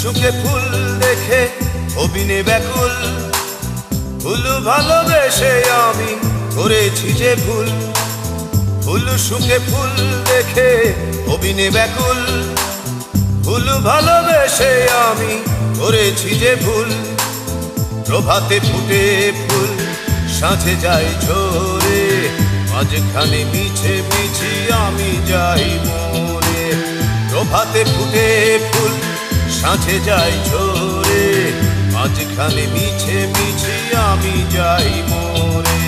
সুখে ফুল দেখে অবিনে ব্যাকুল, ফুল ভালোবেসে আমি করেছি যে ভুল। ফুল সুখে ফুল দেখে অবিনে ব্যাকুল, ফুল ভালোবেসে আমি করেছি যে ভুল। প্রভাতে ফুটে ফুল সাঁঝে যায় ঝরে, মাঝখানে মিছে মিছি আমি যাই মরে। প্রভাতে ফুটে ফুল সাঁঝে যায় ঝরে, মাঝখানে মিছে মিছি আমি যাই মরে।